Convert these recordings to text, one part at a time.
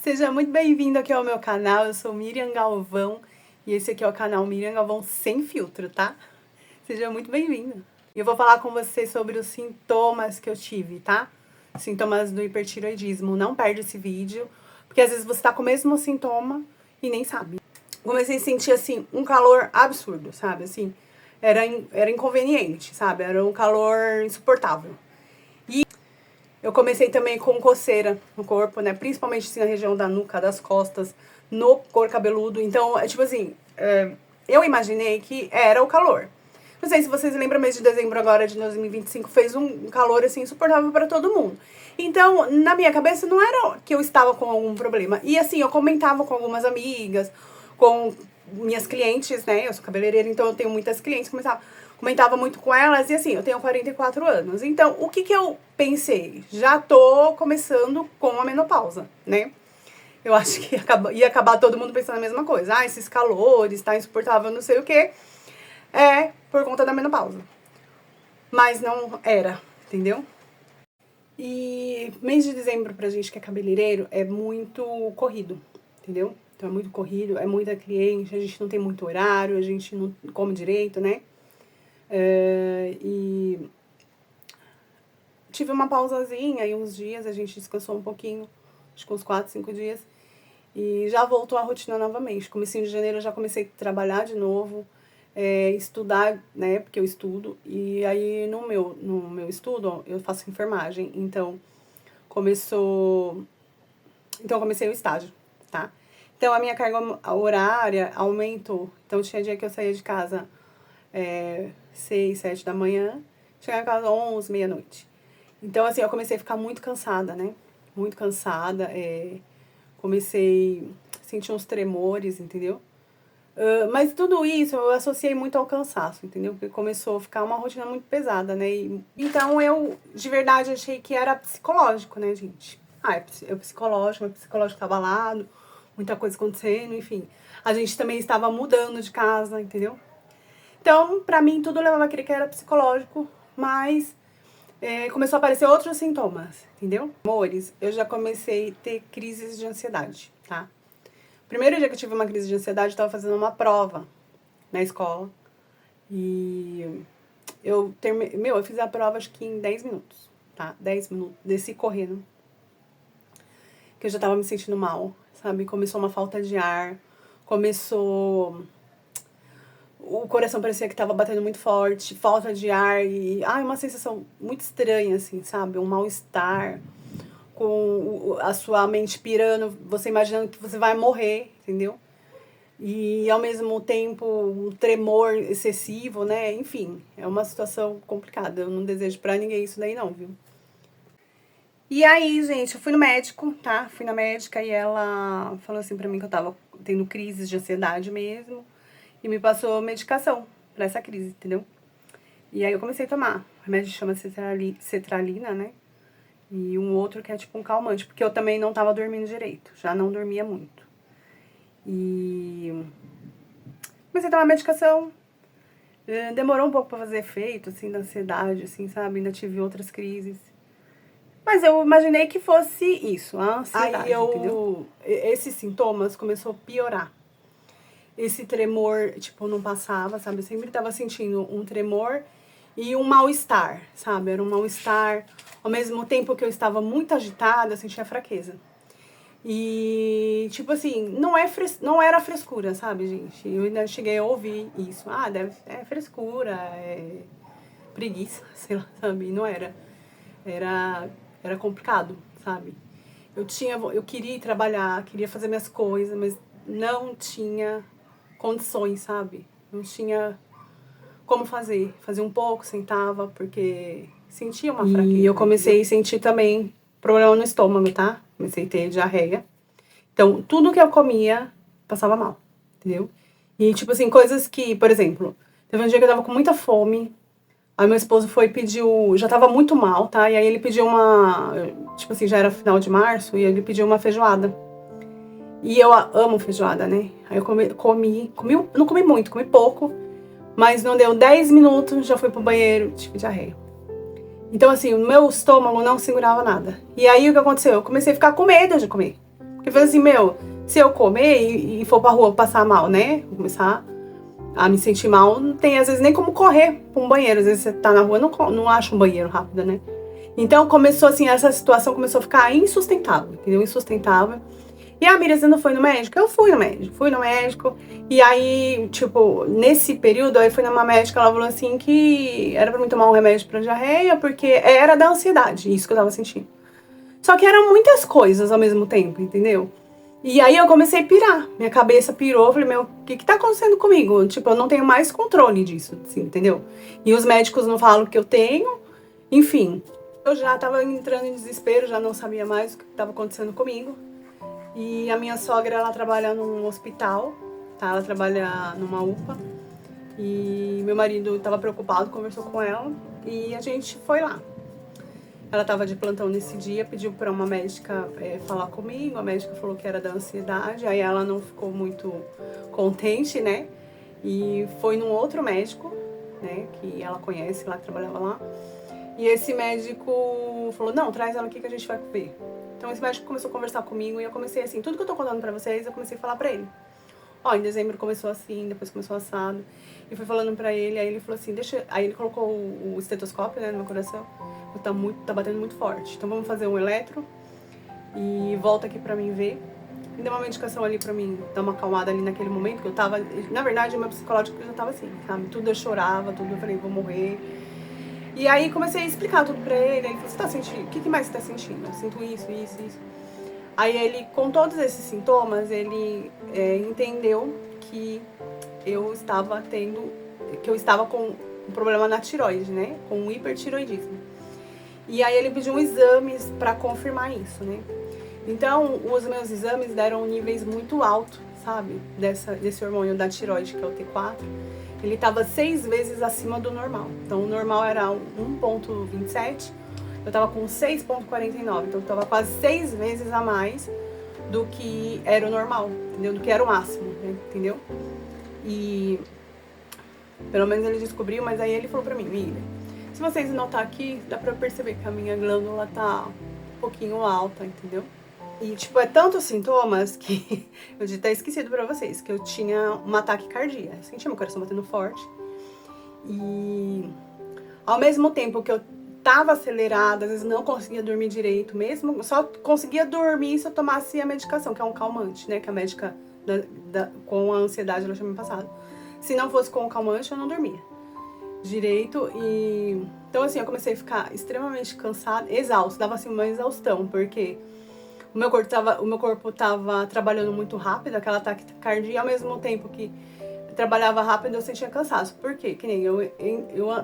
Seja muito bem-vindo aqui ao meu canal, eu sou Miriam Galvão e esse aqui é o canal Miriam Galvão Sem Filtro, tá? Seja muito bem-vindo. E eu vou falar com você sobre os sintomas que eu tive, tá? Sintomas do hipertiroidismo. Não perde esse vídeo, porque às vezes você tá com o mesmo sintoma e nem sabe. Comecei a sentir, assim, um calor absurdo, sabe? Assim, era inconveniente, sabe? Era um calor insuportável. Eu comecei também com coceira no corpo, né? Principalmente assim, na região da nuca, das costas, no couro cabeludo. Então, é tipo assim, eu imaginei que era o calor. Não sei se vocês lembram, mês de dezembro agora de 2025 fez um calor assim insuportável para todo mundo. Então, na minha cabeça não era que eu estava com algum problema. E assim, eu comentava com algumas amigas, com minhas clientes, né? Eu sou cabeleireira, então eu tenho muitas clientes, comentava muito com elas, e assim, eu tenho 44 anos. Então, o que eu pensei? Já tô começando com a menopausa, né? Eu acho que ia acabar todo mundo pensando a mesma coisa. Ah, esses calores, tá insuportável, não sei o quê. É por conta da menopausa. Mas não era, entendeu? E mês de dezembro pra gente que é cabeleireiro é muito corrido, entendeu? Então é muito corrido, é muita cliente, a gente não tem muito horário, a gente não come direito, né? E tive uma pausazinha aí uns dias, a gente descansou um pouquinho, acho que uns 4, 5 dias, e já voltou a rotina novamente. Comecinho de janeiro eu já comecei a trabalhar de novo, estudar, né, porque eu estudo, e aí no meu estudo eu faço enfermagem, então comecei o estágio, tá? Então a minha carga horária aumentou, então tinha dia que eu saía de casa 6, 7 da manhã, chegava em casa 11, meia-noite. Então, assim, eu comecei a ficar muito cansada, né? Muito cansada, comecei a sentir uns tremores, entendeu? Mas tudo isso eu associei muito ao cansaço, entendeu? Porque começou a ficar uma rotina muito pesada, né? Então eu, de verdade, achei que era psicológico, né, gente? É psicológico, tá abalado, muita coisa acontecendo, enfim. A gente também estava mudando de casa, entendeu? Então, pra mim, tudo levava a crer que era psicológico, mas começou a aparecer outros sintomas, entendeu? Amores, eu já comecei a ter crises de ansiedade, tá? Primeiro dia que eu tive uma crise de ansiedade, eu tava fazendo uma prova na escola. E eu fiz a prova acho que em 10 minutos, tá? 10 minutos, desci correndo. Que eu já tava me sentindo mal, sabe? Começou uma falta de ar, o coração parecia que tava batendo muito forte, falta de ar e... uma sensação muito estranha, assim, sabe? Um mal-estar, com a sua mente pirando, você imaginando que você vai morrer, entendeu? E, ao mesmo tempo, um tremor excessivo, né? Enfim, é uma situação complicada. Eu não desejo pra ninguém isso daí, não, viu? E aí, gente, eu fui no médico, tá? Fui na médica e ela falou assim pra mim que eu tava tendo crises de ansiedade mesmo. E me passou medicação pra essa crise, entendeu? E aí eu comecei a tomar. O remédio chama cetralina, né? E um outro que é tipo um calmante, porque eu também não tava dormindo direito. Já não dormia muito. E comecei a tomar medicação. Demorou um pouco pra fazer efeito, assim, da ansiedade, assim, sabe? Ainda tive outras crises. Mas eu imaginei que fosse isso, a ansiedade, entendeu? Esses sintomas começou a piorar. Esse tremor, tipo, não passava, sabe? Eu sempre tava sentindo um tremor e um mal-estar, sabe? Era um mal-estar. Ao mesmo tempo que eu estava muito agitada, eu sentia fraqueza. E, tipo assim, não era frescura, sabe, gente? Eu ainda cheguei a ouvir isso. É frescura, é preguiça, sei lá, sabe? Não era. Era complicado, sabe? Eu queria ir trabalhar, queria fazer minhas coisas, mas não tinha condições, sabe? Não tinha como fazer. Fazia um pouco, sentava, porque sentia uma fraqueza. E eu comecei a sentir também problema no estômago, tá? Comecei a ter diarreia. Então, tudo que eu comia passava mal, entendeu? E, tipo assim, coisas que, por exemplo, teve um dia que eu tava com muita fome. Aí meu esposo já tava muito mal, tá? E aí ele pediu tipo assim, já era final de março, e ele pediu uma feijoada. E eu amo feijoada, né? Aí eu não comi muito, comi pouco, mas não deu 10 minutos, já fui pro banheiro, tive diarreia. Então assim, o meu estômago não segurava nada. E aí o que aconteceu? Eu comecei a ficar com medo de comer. Eu falei assim, meu, se eu comer e for pra rua passar mal, né? Vou começar a me sentir mal, não tem às vezes nem como correr pra um banheiro. Às vezes você tá na rua, não acha um banheiro rápido, né? Então começou assim, essa situação começou a ficar insustentável, entendeu? Insustentável. E a Miriam, você não foi no médico? Eu fui no médico. E aí, tipo, nesse período, aí fui numa médica, ela falou assim que era pra mim tomar um remédio pra diarreia, porque era da ansiedade, isso que eu tava sentindo. Só que eram muitas coisas ao mesmo tempo, entendeu? E aí eu comecei a pirar, minha cabeça pirou, falei, meu, o que tá acontecendo comigo? Tipo, eu não tenho mais controle disso, assim, entendeu? E os médicos não falam que eu tenho, enfim. Eu já tava entrando em desespero, já não sabia mais o que tava acontecendo comigo. E a minha sogra, ela trabalha num hospital, tá? Ela trabalha numa UPA. E meu marido estava preocupado, conversou com ela e a gente foi lá. Ela estava de plantão nesse dia, pediu para uma médica falar comigo. A médica falou que era da ansiedade, aí ela não ficou muito contente, né? E foi num outro médico, né? Que ela conhece, lá que trabalhava lá. E esse médico falou, não, traz ela aqui que a gente vai ver. Então esse médico começou a conversar comigo e eu comecei assim, tudo que eu tô contando pra vocês, eu comecei a falar pra ele. Ó, em dezembro começou assim, depois começou assado. E fui falando pra ele, aí ele falou assim, deixa... Aí ele colocou o estetoscópio, né, no meu coração. Tá batendo muito forte. Então vamos fazer um eletro e volta aqui pra mim ver. Me deu uma medicação ali pra mim, dar uma acalmada ali naquele momento, que eu tava... Na verdade, o meu psicológico já tava assim, sabe? Tudo eu chorava, tudo eu falei, vou morrer. E aí comecei a explicar tudo pra ele. Ele falou, você tá sentindo? O que mais você tá sentindo? Eu sinto isso, isso, isso. Aí ele, com todos esses sintomas, ele entendeu que eu estava com um problema na tiroide, né? Com um hipertiroidismo. E aí ele pediu exames para confirmar isso, né? Então, os meus exames deram níveis muito altos, sabe? Desse hormônio da tiroide, que é o T4. Ele estava 6 vezes acima do normal. Então, o normal era 1,27. Eu tava com 6,49. Então, eu tava quase 6 vezes a mais do que era o normal, entendeu? Do que era o máximo, né? Entendeu? E pelo menos ele descobriu, mas aí ele falou pra mim, Miriam, se vocês notar aqui, dá pra perceber que a minha glândula tá um pouquinho alta, entendeu? E, tipo, é tantos sintomas que eu tinha até esquecido pra vocês, que eu tinha um ataque cardíaco. Eu sentia meu coração batendo forte. E ao mesmo tempo que eu tava acelerada, às vezes não conseguia dormir direito mesmo, só conseguia dormir se eu tomasse a medicação, que é um calmante, né? Que a médica com a ansiedade ela tinha me passado. Se não fosse com o calmante, eu não dormia direito. E então, assim, eu comecei a ficar extremamente cansada, exausta, dava assim uma exaustão, porque o meu corpo tava trabalhando muito rápido, aquela taquicardia, ao mesmo tempo que trabalhava rápido, eu sentia cansaço. Por quê? Que nem eu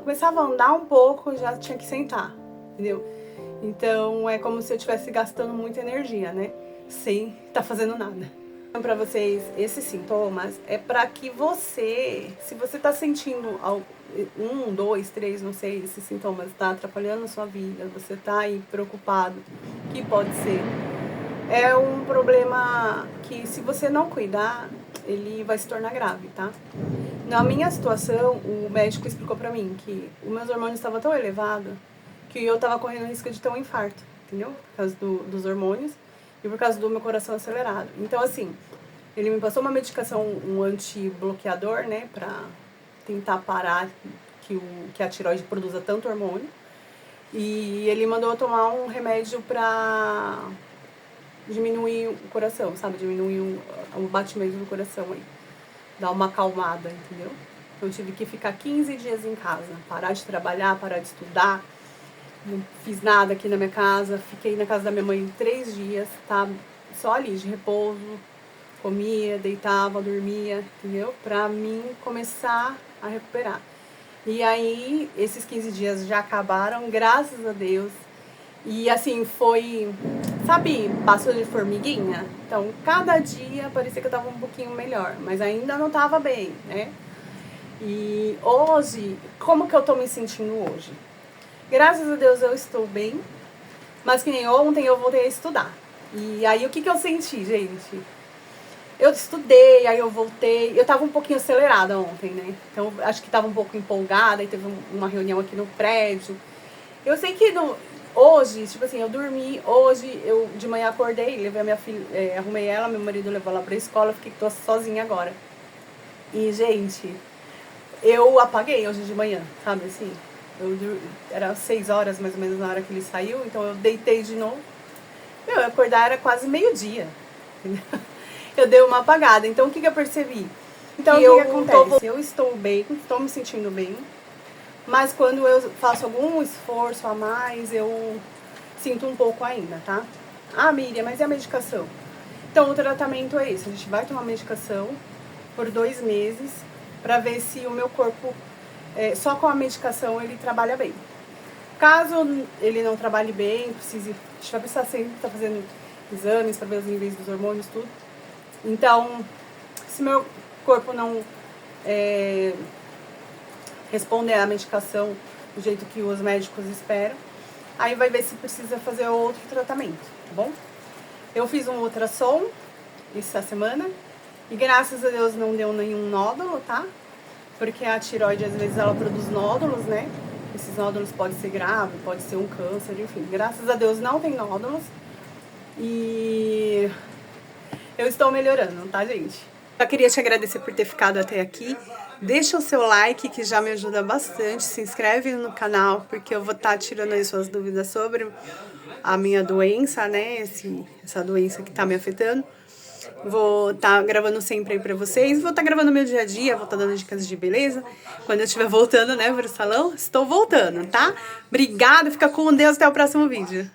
começava a andar um pouco, já tinha que sentar, entendeu? Então é como se eu estivesse gastando muita energia, né? Sem estar fazendo nada. Então, pra vocês, esses sintomas é pra que você, se você tá sentindo 1, 2, 3, não sei, esses sintomas tá atrapalhando a sua vida, você tá aí preocupado, que pode ser, é um problema que, se você não cuidar, ele vai se tornar grave, tá? Na minha situação, o médico explicou pra mim que os meus hormônios estavam tão elevados que eu tava correndo risco de ter um infarto, entendeu? Por causa dos hormônios e por causa do meu coração acelerado. Então, assim, ele me passou uma medicação, um antibloqueador, né, pra tentar parar que a tiroide produza tanto hormônio. E ele mandou eu tomar um remédio pra diminuir o coração, sabe? Diminuir o batimento do coração aí. Dar uma acalmada, entendeu? Então eu tive que ficar 15 dias em casa. Parar de trabalhar, parar de estudar. Não fiz nada aqui na minha casa. Fiquei na casa da minha mãe 3 dias, tá? Só ali, de repouso. Comia, deitava, dormia, entendeu? Pra mim começar a recuperar. E aí, esses 15 dias já acabaram, graças a Deus. E assim, foi, sabe, passo de formiguinha? Então, cada dia parecia que eu tava um pouquinho melhor, mas ainda não tava bem, né? E hoje, como que eu tô me sentindo hoje? Graças a Deus eu estou bem, mas que nem ontem eu voltei a estudar. E aí, o que eu senti, gente? Eu estudei, aí eu voltei, eu tava um pouquinho acelerada ontem, né? Então, acho que tava um pouco empolgada, e teve uma reunião aqui no prédio. Eu sei que Hoje, tipo assim, eu dormi, hoje eu de manhã acordei, levei a minha filha, arrumei ela, meu marido levou ela pra escola, eu fiquei sozinha agora. E, gente, eu apaguei hoje de manhã, sabe assim? Era 6 horas mais ou menos na hora que ele saiu, então eu deitei de novo. Meu, eu acordar era quase meio-dia. Eu dei uma apagada. Então o que eu percebi? Então o que acontece? Eu estou bem, estou me sentindo bem, mas quando eu faço algum esforço a mais, eu sinto um pouco ainda, tá? Ah, Miriam, mas e a medicação? Então o tratamento é esse, a gente vai tomar medicação por 2 meses pra ver se o meu corpo, só com a medicação, ele trabalha bem. Caso ele não trabalhe bem, a gente vai precisar sempre estar fazendo exames para ver os níveis dos hormônios, tudo. Então, se meu corpo não responder à medicação do jeito que os médicos esperam, aí vai ver se precisa fazer outro tratamento, tá bom? Eu fiz um ultrassom essa semana e graças a Deus não deu nenhum nódulo, tá? Porque a tireoide às vezes ela produz nódulos, né? Esses nódulos podem ser graves, pode ser um câncer, enfim. Graças a Deus não tem nódulos. E eu estou melhorando, tá, gente? Eu queria te agradecer por ter ficado até aqui. Deixa o seu like, que já me ajuda bastante. Se inscreve no canal, porque eu vou estar tirando aí suas dúvidas sobre a minha doença, né? Essa doença que tá me afetando. Vou estar gravando sempre aí pra vocês. Vou estar gravando meu dia a dia, vou estar dando dicas de beleza. Quando eu estiver voltando, né, pro salão, estou voltando, tá? Obrigada, fica com Deus, até o próximo vídeo.